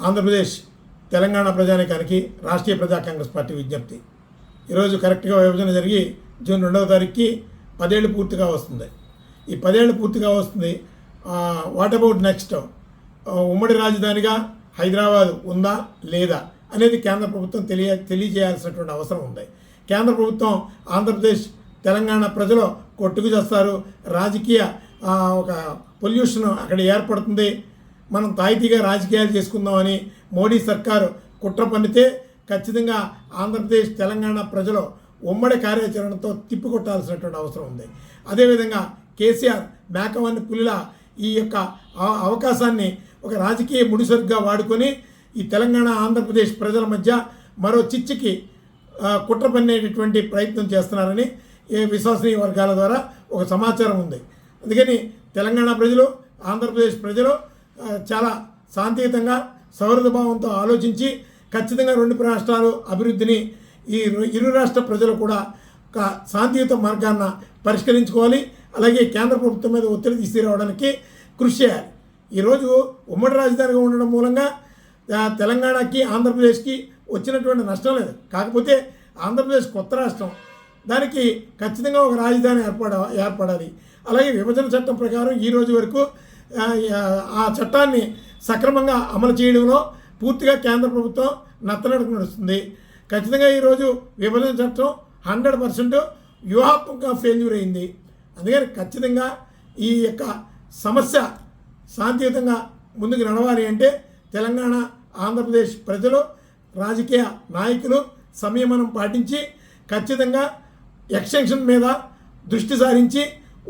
ఆంధ్రప్రదేశ్ తెలంగాణ ప్రజానీకానికి రాష్ట్రీయ ప్రజా కాంగ్రెస్ పార్టీ విజ్ఞప్తి. ఈరోజు కరెక్ట్గా విభజన జరిగి జూన్ 2వ తారీఖుకి 10 ఏళ్ళు పూర్తిగా వస్తుంది. ఈ 10 ఏళ్ళు పూర్తిగా వస్తుంది. What about next? ఉమ్మడి రాజధానిగా హైదరాబాద్ ఉందా లేదా అనేది కేంద్ర ప్రభుత్వం తెలియజేయాల్సినటువంటి అవసరం ఉంది. కేంద్ర ప్రభుత్వం ఆంధ్రప్రదేశ్ తెలంగాణ ప్రజలు కొట్టుకు చేస్తారు, రాజకీయ ఒక పొల్యూషన్ అక్కడ ఏర్పడుతుంది, మనం తాయితీగా రాజకీయాలు చేసుకుందామని మోడీ సర్కారు కుట్ర పన్నితే ఖచ్చితంగా ఆంధ్రప్రదేశ్ తెలంగాణ ప్రజలు ఉమ్మడి కార్యాచరణతో తిప్పికొట్టాల్సినటువంటి అవసరం ఉంది. అదేవిధంగా కేసీఆర్ మేకవన్ని పులిలా ఈ యొక్క అవకాశాన్ని ఒక రాజకీయ ముడిసరుగ్గా వాడుకొని ఈ తెలంగాణ ఆంధ్రప్రదేశ్ ప్రజల మధ్య మరో చిచ్చుకి కుట్ర పన్నేటటువంటి ప్రయత్నం చేస్తున్నారని విశ్వసనీయ వర్గాల ద్వారా ఒక సమాచారం ఉంది. అందుకని తెలంగాణ ప్రజలు ఆంధ్రప్రదేశ్ ప్రజలు చాలా శాంతియుతంగా సౌహృదభావంతో ఆలోచించి ఖచ్చితంగా రెండు రాష్ట్రాలు అభివృద్ధిని ఈ ఇరు రాష్ట్ర ప్రజలు కూడా ఒక శాంతియుత మార్గాన్న పరిష్కరించుకోవాలి. అలాగే కేంద్ర ప్రభుత్వం మీద ఒత్తిడి తీసుకురావడానికి కృషి చేయాలి. ఈరోజు ఉమ్మడి రాజధానిగా ఉండడం మూలంగా తెలంగాణకి ఆంధ్రప్రదేశ్కి వచ్చినటువంటి నష్టం లేదు. కాకపోతే ఆంధ్రప్రదేశ్ కొత్త రాష్ట్రం, దానికి ఖచ్చితంగా ఒక రాజధాని ఏర్పడాలి. అలాగే విభజన చట్టం ప్రకారం ఈ రోజు వరకు ఆ చట్టాన్ని సక్రమంగా అమలు చేయడంలో పూర్తిగా కేంద్ర ప్రభుత్వం నత్తనడక నడుస్తుంది. ఖచ్చితంగా ఈరోజు విభజన చట్టం 100% వ్యూహాత్మకంగా ఫెయిల్యూర్ అయింది. అందుకని ఖచ్చితంగా ఈ యొక్క సమస్య శాంతియుతంగా ముందుకు నడవాలి అంటే తెలంగాణ ఆంధ్రప్రదేశ్ ప్రజలు రాజకీయ నాయకులు సంయమనం పాటించి ఖచ్చితంగా ఎక్స్టెన్షన్ మీద దృష్టి సారించి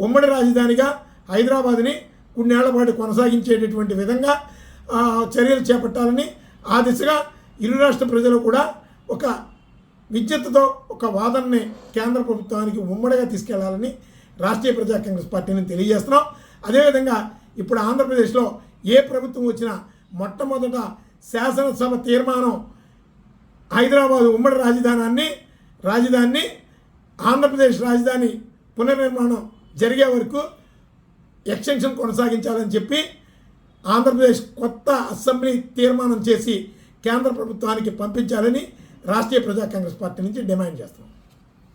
ఉమ్మడి రాజధానిగా హైదరాబాద్ని కొన్నేళ్ల పాటు కొనసాగించేటటువంటి విధంగా చర్యలు చేపట్టాలని, ఆ దిశగా ఇరు రాష్ట్ర ప్రజలు కూడా ఒక విజ్ఞతతో ఒక వాదనని కేంద్ర ప్రభుత్వానికి ఉమ్మడిగా తీసుకెళ్లాలని రాష్ట్రీయ ప్రజా కాంగ్రెస్ పార్టీని తెలియజేస్తున్నాం. అదేవిధంగా ఇప్పుడు ఆంధ్రప్రదేశ్లో ఏ ప్రభుత్వం వచ్చినా మొట్టమొదట శాసనసభ తీర్మానం హైదరాబాద్ ఉమ్మడి రాజధానిని ఆంధ్రప్రదేశ్ రాజధాని పునర్నిర్మాణం జరిగే వరకు ఎక్స్టెన్షన్ కొనసాగించాలని చెప్పి ఆంధ్రప్రదేశ్ కొత్త అసెంబ్లీ తీర్మానం చేసి కేంద్ర ప్రభుత్వానికి పంపించాలని రాష్ట్రీయ ప్రజా కాంగ్రెస్ పార్టీ నుంచి డిమాండ్ చేస్తున్నాం.